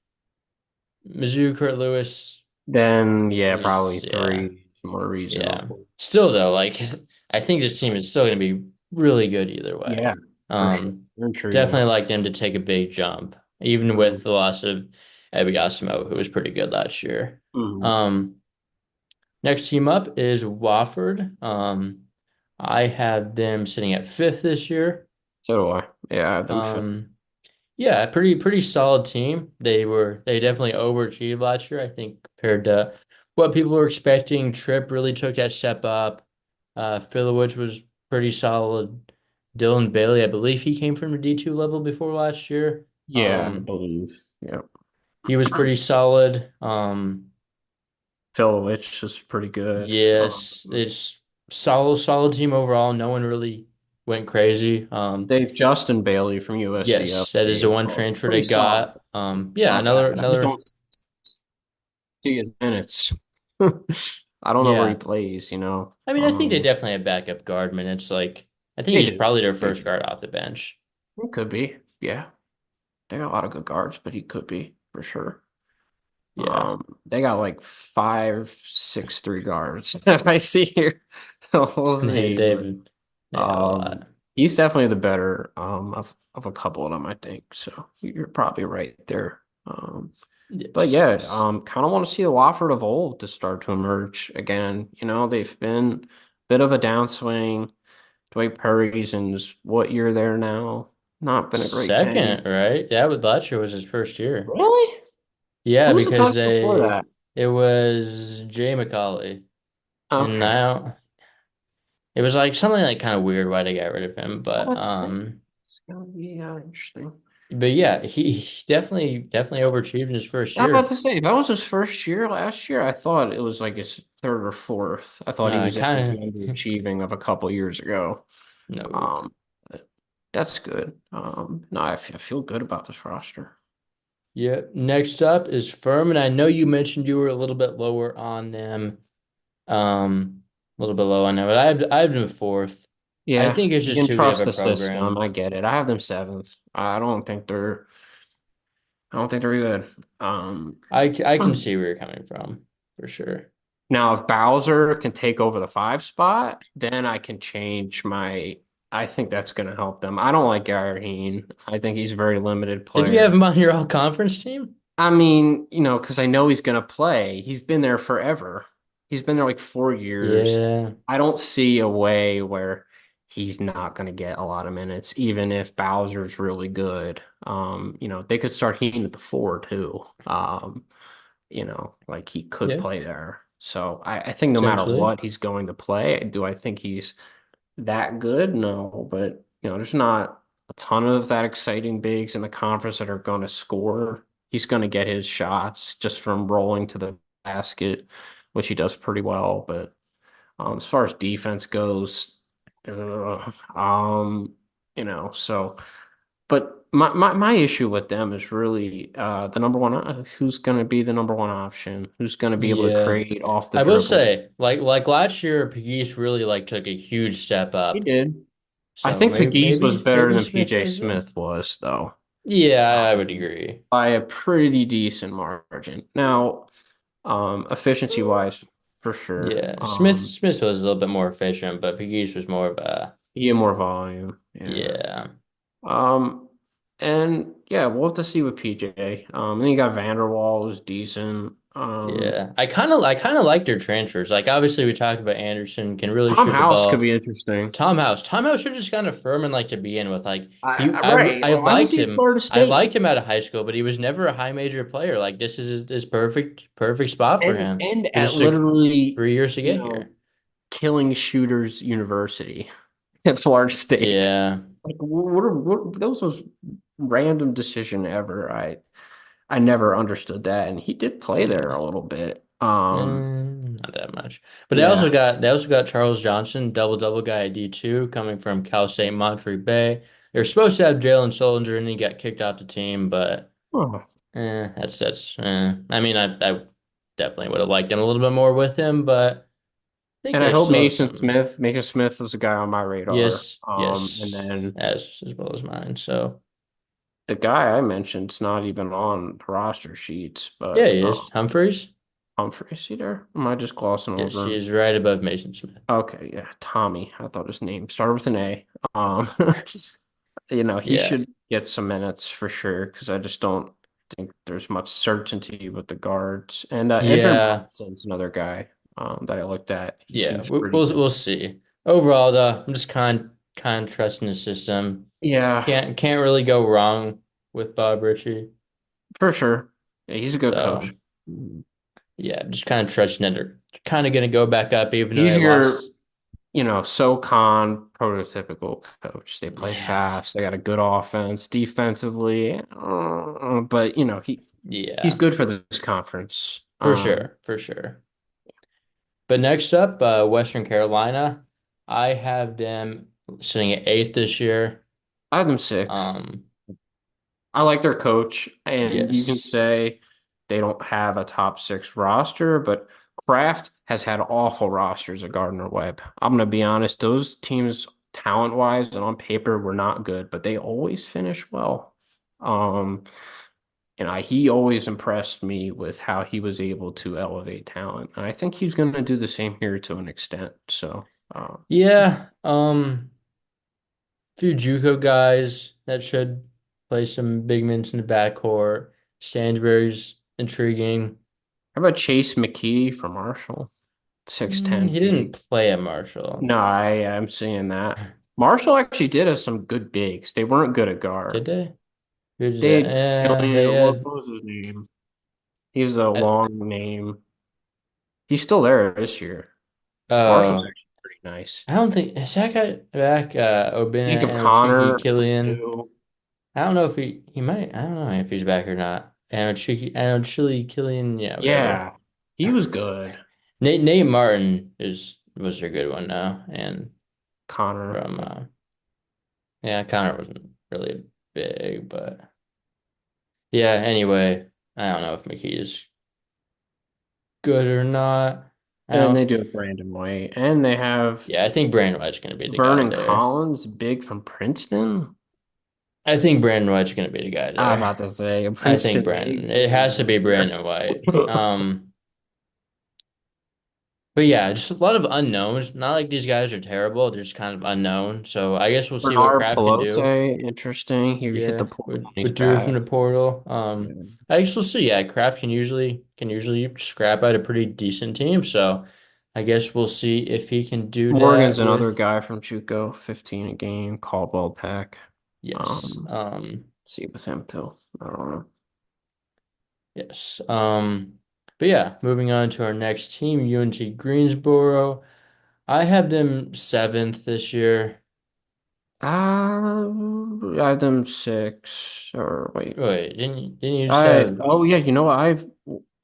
Mizzou Kurt Lewis, Then yeah, probably he's yeah. three more Yeah. reasonable. Still though, like I think this team is still going to be really good either way. Yeah, for sure. They're intriguing. Definitely like them to take a big jump, even with Mm-hmm. the loss of Ebigasimo, who was pretty good last year. Mm-hmm. Um, Next team up is Wofford. I have them sitting at fifth this year. So do I. Yeah, I have them fifth. Um, yeah, pretty solid team. They definitely overachieved last year, I think, compared to what people were expecting. Tripp really took that step up. Filowich was pretty solid. Dylan Bailey, I believe he came from the D2 level before last year. Yeah, I believe. Yeah. He was pretty solid. Filovich is pretty good. Yes, it's solid team overall. No one really went crazy. They've Justin Bailey from USC Yes, that is the upstate. one Well, it's transfer they pretty solid. got. Yeah, Not bad. I just another. don't see his minutes. I don't know where he Yeah, plays, you know. I mean, I think they definitely have backup guard minutes. Like, I think They he's do. probably their They first do. guard off the bench. It could be. Yeah. They got a lot of good guards, but he could be for sure. Yeah, They got like 5, 6, 3 guards that I see here. So we'll they see. they've But they have a lot. he's definitely the better of a couple of them, I think. So you're probably right there. But Yes, yeah, kind of want to see the Wofford of old to start to emerge again. You know, they've been a bit of a downswing. Dwight Perry's in his what year there now? Not been a great second, thing. right? Yeah, with last year was his first year. Really? Yeah, Who was the because bench before they that? it was Jay McCauley, and Okay. now it was like something like kind of weird why they got rid of him, I'm about to say it's gonna be interesting. but yeah, he definitely overachieved in his first I'm about year. to say that was his first year last year. I thought it was like his third or fourth. I thought he was at the Kind of underachieving of a couple years ago. no. Um, but that's good. No, I feel good about this roster. Yeah. Next up is Firm, and I know you mentioned you were a little bit lower on them. A little bit low on them, but I have them fourth. I Yeah, think it's you just can too good of trust a the system. program. I get it. I have them seventh. I don't think they're good. I can see where you're coming from for sure. Now, if Bowser can take over the 5 spot, then I can change my. I think that's going to help them. I don't like Garaheen. I think he's a very limited Did you have player. him on your all conference team? I mean, you know, because I know he's going to play. He's been there forever. He's been there like 4 years. Yeah. I don't see a way where he's not going to get a lot of minutes, even if Bowser's really good. You know, they could start Heen at the 4 too. You know, like he could Yeah, play there. So I think no matter potentially. what he's going to play, do I think he's that good? No, but you know, there's not a ton of that exciting bigs in the conference that are going to score. He's going to get his shots just from rolling to the basket, which he does pretty well. But as far as defense goes, uh, um, you know, so. But my issue with them is really the number one. Who's going to be the number one option? Who's going to be able to Yeah. create off the I will dribble? say, like last year, Pegues really like took a huge step He up. did. I So think Pegues was better maybe than Smith PJ does though. Smith was, though, Yeah, I would um, agree. by a pretty decent margin. Now, efficiency wise, for sure. Yeah, Smith was a little bit more efficient, but Pegues was more of a He had more volume. Yeah. yeah, Um, and yeah, we'll have to see with PJ. And you got Vanderwall, who's decent. yeah. I kind of like their transfers. Like obviously we talked about Anderson can really Tom shoot the House could ball. be interesting. Tom House should just kind of firm and like to be in with like Right. I Why was liked he at him. Florida I State? liked him out of high school, but he was never a high major player. Like this is his perfect spot for him. And It at just took literally, 3 years to you get know, here. killing shooters university at Florida State. Yeah. Like, what those was random decision ever. I never understood that, and he did play there Yeah. a little bit. Not that much. But Yeah. they also got Charles Johnson, double double guy at D2, coming from Cal State Monterey Bay. They're supposed to have Jalen Solinger and he got kicked off the team, but Oh. I mean I definitely would have liked him a little bit more with him, but I think And I they hope still have Mason some. Smith. Mason Smith was a guy on my radar. Yes, And yes, then as well as mine. So the guy I mentioned's not even on the roster sheets, yeah, but he is. Humphreys? Humphreys either. Am I just glossing Yes, over he him? is right above Mason Smith. Okay, yeah, Tommy. I thought his name started with an A. Um, he Yeah. should get some minutes for sure because I just don't think there's much certainty with the guards. And Edgerrin Yeah. Johnson's another guy that I looked at. He Yeah, seems pretty good. we'll see. Overall, though, I'm just kind of trusting the system. Yeah, Can't really go wrong with Bob Ritchie. for sure. Yeah, he's a good So coach. Mhm. yeah, just kind of trusting that they're kind of gonna go back up, even though He's they your, lost. SoCon prototypical coach. They play Yeah, fast. They got a good offense defensively. But he's yeah, good for this conference. for sure, for sure. But next up, Western Carolina, I have them sitting at eighth this year. I have them sixth. Um, I like their coach, and you can yes, say they don't have a top six roster, but Kraft has had awful rosters at Gardner Webb. I'm gonna be honest, those teams, talent wise and on paper, were not good, but they always finish well. Um, he always impressed me with how he was able to elevate talent, and I think he's gonna do the same here to an extent. So, yeah. Few JUCO guys that should play some big minutes in the backcourt. Stansbury's intriguing. how about Chase McKee from Marshall? 6'10 He didn't big. play at Marshall, No, I'm seeing that. Marshall actually did have some good bigs. They weren't good at guard. did they? Who did They that? had They Killian, what had. was his name? He's a I, long name. He's still there this year. Marshall's uh, actually pretty nice. I don't think is that guy back. Obina Jacob and Ochiki Connor, Killian. too. I don't know if he might. I don't know if he's back or not. And Ochiki Killian. Yeah, whatever. Yeah, he was good. Nate Martin is was a good one now, and Connor. from yeah, Connor wasn't really big, but yeah. Anyway, I don't know if McKee is good or not. I And they don't. do have Brandon White. And they have Yeah, I think Brandon White's going to be the guy Vernon there. Collins, big from Princeton. I think Brandon White's going to be the guy I'm there. about to say I think Princeton Brandon. bigs It really has to be matter. Brandon White. But yeah, just a lot of unknowns. Not like these guys are terrible. They're just kind of unknown. So I guess we'll see what Bernard Kraft can do. Pelote, interesting. He hit the Yeah, portal and he's with Drew from back. the portal. Yeah. I guess we'll see. Yeah, Kraft can usually scrap out a pretty decent team. So I guess we'll see if he can do Morgan's that another with guy from JUCO, 15 a game, Caldwell Tech. yes. Um, see with him too. I don't know. Yes. But yeah, moving on to our next team, UNC Greensboro. I have them seventh this year. I have them six or wait. Wait, didn't you just have Oh yeah, you know what?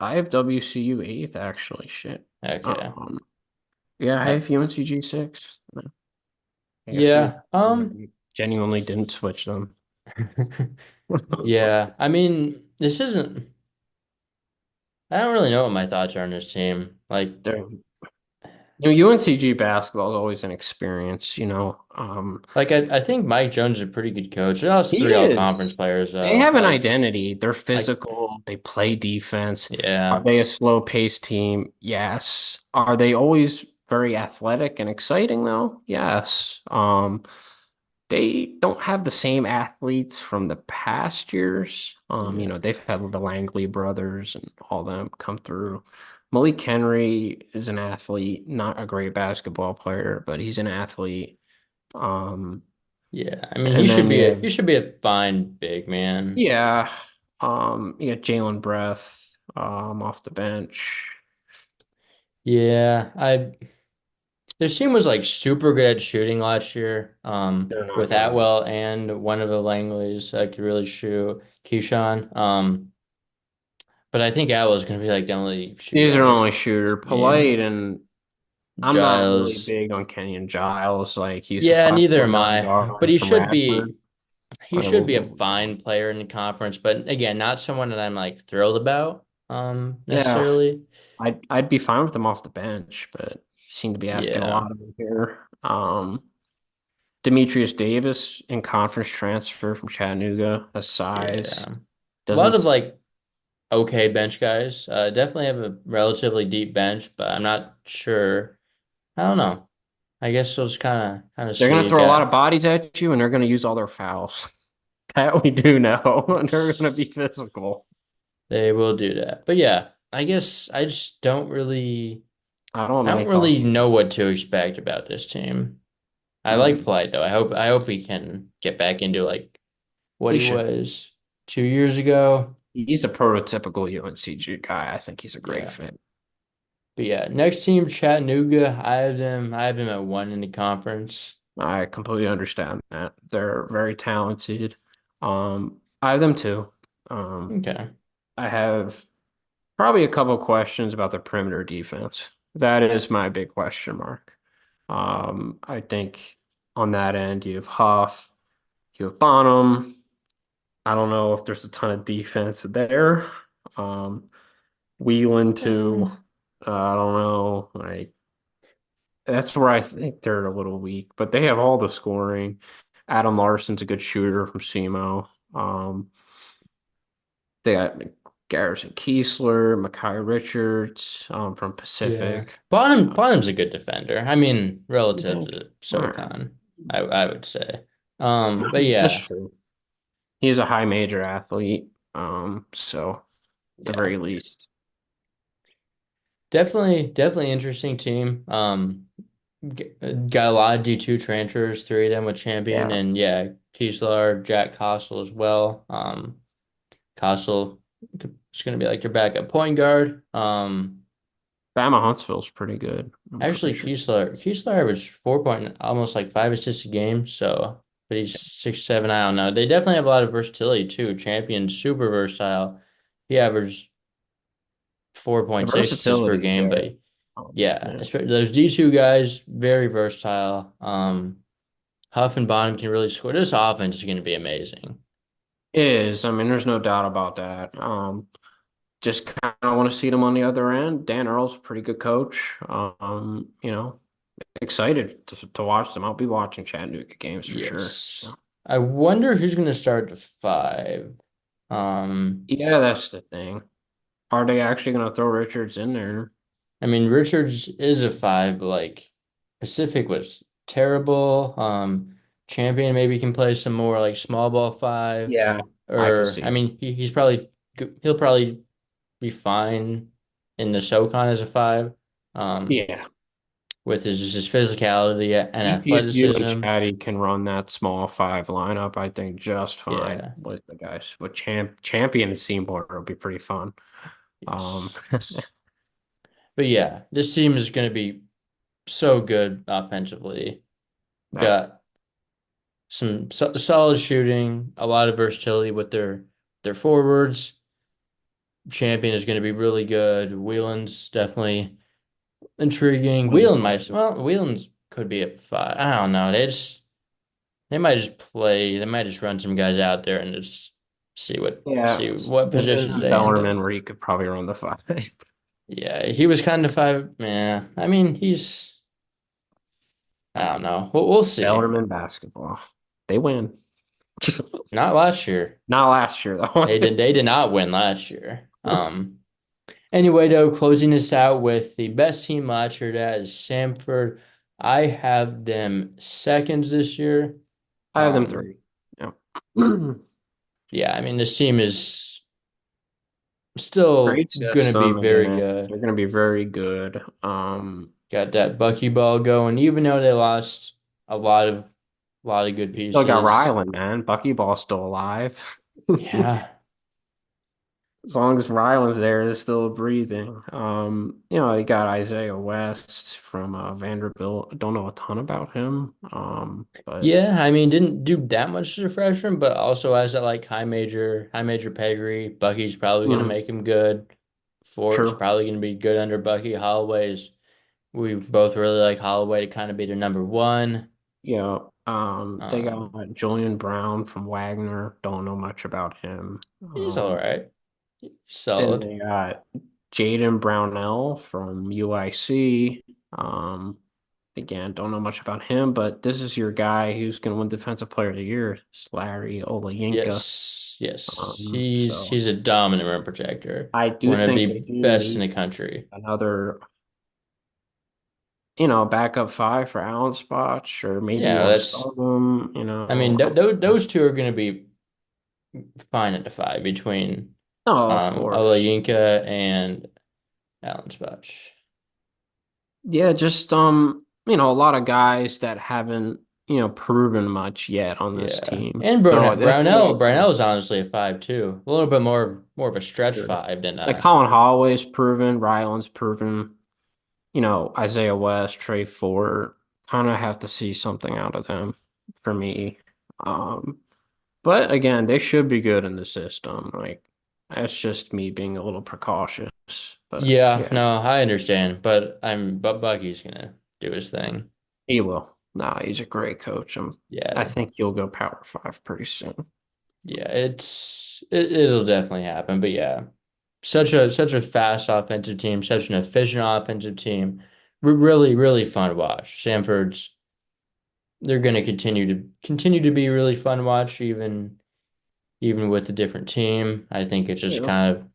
I have WCU eighth actually. Shit. okay. Um, yeah, I Uh, have UNCG six. I guess we yeah. genuinely didn't switch them. Yeah. I mean, this isn't I don't really know what my thoughts are on this team. Like They're UNCG basketball is always an experience, I think Mike Jones is a pretty good coach. They lost He three all conference is. players They though. have an identity. They're Like physical. They play defense. Are yeah. they a slow-paced team? Yes. Are they always very athletic and exciting though? Yes. They don't have the same athletes from the past years. Yeah. They've had the Langley brothers and all them come through. Malik Henry is an athlete, not a great basketball player, but he's an athlete. Um, Yeah. I mean, and then you have he should be a fine big man. Yeah. You got Jalen Breath, off the bench. Yeah. I Their team was like super good at shooting last year. They're not With good. Atwell and one of the Langleys that could really shoot, Keyshawn. But I think Atwell's going to be like the only shooter He's on their this only shooter. team. Polite, and I'm not really Giles. big on Kenyon Giles. Like he's a Yeah, neither 5'9" am I. But guard from Radford. he But should be a fine player in the conference, but again, not someone that I'm like thrilled about yeah, necessarily. I'd be fine with him off the bench, but you seem to be asking a Yeah. lot of him here. Demetrius Davis in conference transfer from Chattanooga, a size Yeah. A lot of doesn't. like okay bench guys. Definitely have a relatively deep bench, but I'm not sure. I don't know. I guess we'll just kind of They're gonna see. throw a lot of Got bodies at you, and they're gonna use all their fouls. That we do know. They're gonna be physical. they will do that. But yeah, I guess I don't I know don't he really costs you. know what to expect about this team. I like Mm, Polite though. I hope he can get back into like what he he should. was 2 years ago. He's a prototypical UNCG guy. I think he's a great Yeah. fit. But yeah, next team Chattanooga. I have them at one in the conference. I completely understand that. They're very talented. I have them too. Um, Okay. I have probably a couple questions about the perimeter defense. That is my big question mark. I think on that end, you have Huff, you have Bonham. I don't know if there's a ton of defense there. Um, Wheeling too. Um, I don't know. Like that's where I think they're a little weak, but they have all the scoring. Adam Larson's a good shooter from SEMO. They got Garrison Keesler, Makai Richards from yeah. Pacific. Bottom's a good defender. I mean, You relative think? to All right. SoCon, I would say. But That's yeah, true. He is a high major athlete. So at the yeah. very least, Definitely interesting team. Got a lot of D2 transfers, three of them with Champion, yeah. and yeah, Kieslar, Jack Kostel as well. Kostel is going to be like their backup point guard. Bama Huntsville's pretty good. I'm pretty Actually, sure. Kieslar averaged 4 point, almost like 5 assists a game. So, but he's 6'7". I don't know. They definitely have a lot of versatility too. Champion, super versatile. He averaged The 4.6 assists per versatility is game, there. but yeah, Yeah. especially those D2 guys, very versatile. Huff and Bottom can really score. This offense is going to be amazing. It is. I mean, there's no doubt about that. Just kind of want to see them on the other end. Dan Earl's a pretty good coach. Excited to watch them. I'll be watching Chattanooga games for sure. Yes. So I wonder who's going to start the five. Um, yeah, that's the thing. Are they actually going to throw Richards in there? I mean, Richards is a five, but like Pacific was terrible. Champion maybe can play some more like small ball five, Yeah, I can or I see. mean, he'll probably be fine in the SoCon as a five. Um, Yeah, with his physicality and ETSU and athleticism. Chatty can run that small five lineup, I think, just fine Yeah. with the guys. With Champion and Seymour will be pretty fun. Um, Yes. But yeah, this team is going to be so good offensively. that Got some solid shooting, a lot of versatility with their forwards. Champion is going to be really good. Whelan's definitely intriguing. Whelan's could be at five. I don't know. They might just run some guys out there and just yeah, see what this positions isn't they end up. Bellarmine where you could probably run the five. Yeah, he was kind of five. Yeah, I mean, I don't know. We'll see. Bellarmine basketball. They win. Not last year. Not last year though. They did not win last year. Anyway, though, closing this out with the best team last year, that is Samford. I have them seconds this year. I have them Um, three. Yeah. yeah, I mean, this team is still Great gonna be system very again. good. They're gonna be very good. Got that buckyball going, even though they lost a lot of good Still got pieces. Ryland, man. Buckyball's still alive. Yeah, As long as Ryland's there, it's still breathing. They got Isaiah West from Vanderbilt. I don't know a ton about him. But Yeah, I mean, didn't do that much as a freshman, but also has that like high major pedigree. Bucky's probably gonna mm, make him good. Fort's true. probably gonna be good under Bucky. Holloway's we both really like Holloway to kind of be their number one. Yeah. They got Um, Julian Brown from Wagner. Don't know much about him. he's all right. Then Solid. they got Jaden Brownell from UIC. Um, Again, don't know much about him, but this is your guy who's going to win Defensive Player of the Year. It's Larry Olayinka. Yes, yes. He's So he's a dominant rim protector. I do One of think they the do best in the need country. another, backup five for Allen spots, or maybe you Yeah, want to that's start them. I mean those two are gonna be fine at the five between Oh, of course. Olayinka and Alan Spotch. Yeah, just a lot of guys that haven't, proven much yet on this Yeah. team. And No, that's what I Brownell think. is honestly a five too. A little bit more of a stretch Sure. five than Like Colin Holloway's proven, Ryland's proven, Isaiah West, Trey Ford, kind of have to see something out of them for me. Um, but again, they should be good in the system. Like that's just me being a little precautious. But yeah, yeah, no, I understand, but Bucky's gonna do his thing. he will. Nah, he's a great coach. I Yeah. think he'll go Power Five pretty soon. Yeah, it'll definitely happen. But yeah, such a fast offensive team, such an efficient offensive team. Really, really fun to watch. Samford's they're going to continue to be really fun to watch, even with a different team. I think it's just Yeah. kind of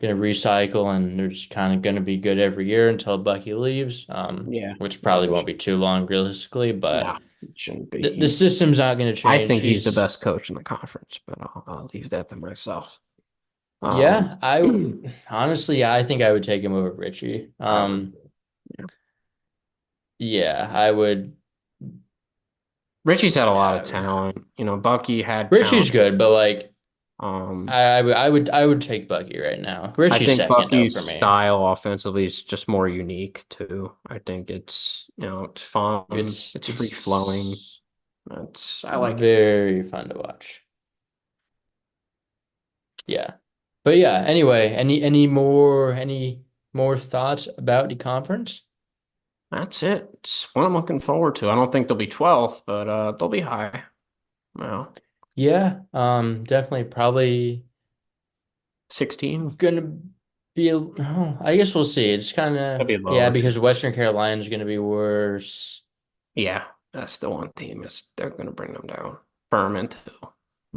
going to recycle, and they're just kind of going to be good every year until Bucky leaves. Yeah. Which No, probably won't be too long realistically, nah, but it shouldn't be. the system's not going to I change. think he's the He's best coach in the conference, but I'll leave that to myself. Um, Yeah, honestly, I think I would take him over Richie. I would. Yeah. Yeah, I would. Richie's had a lot of Yeah, talent. Bucky had Richie's talent. good, but like, Um, I would take Bucky right now. I Richie's think second though Bucky's for me. style offensively is just more unique too. I think it's fun, it's free flowing. It's I like it. very fun to watch. Yeah, but yeah. Anyway, any more thoughts about the conference? That's it. It's what I'm looking forward to. I don't think they'll be 12th, but they'll be high. Well, Yeah, definitely probably 16. gonna be oh, I guess we'll see. It's kind of That'd be yeah, lower. because Western Carolina is gonna be worse. Yeah, that's the one team is they're gonna bring them down. Furman too.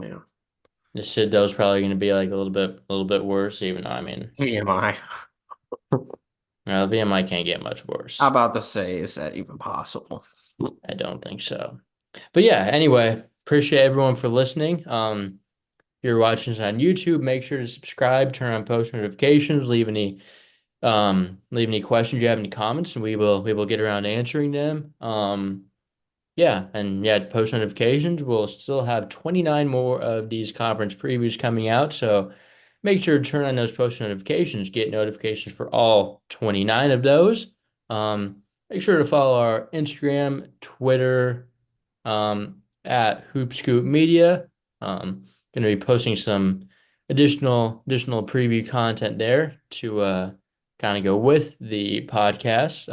Yeah. The Citadel's probably gonna be like a little bit worse, even though I mean, VMI. VMI can't get much How worse. about to say, is that even possible? I don't think so. But yeah, anyway, appreciate everyone for listening. If you're watching this on YouTube, make sure to subscribe, turn on post notifications, leave any questions you have, any comments, and we will get around to answering them. Yeah, and yeah, post notifications. We'll still have 29 more of these conference previews coming out, so make sure to turn on those post notifications, get notifications for all 29 of those. Make sure to follow our Instagram, Twitter, at Hoop Scoop Media. Going to be posting some additional preview content there to kind of go with the podcast.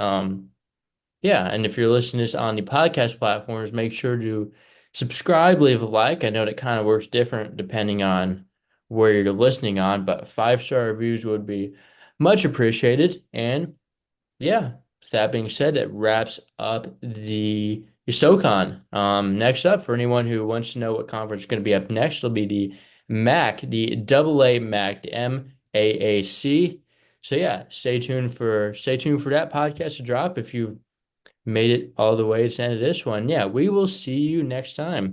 Yeah, and if you're listening to this on the podcast platforms, make sure to subscribe, leave a like. I know that kind of works different depending on where you're listening on, but 5-star reviews would be much appreciated. And yeah, with that being said, that wraps up the SoCon. Next up, for anyone who wants to know what conference is going to be up next, will be the MAC, the AA MAC, the MAAC. So yeah, stay tuned for that podcast to drop if you made it all the way to the end of this one. Yeah, we will see you next time.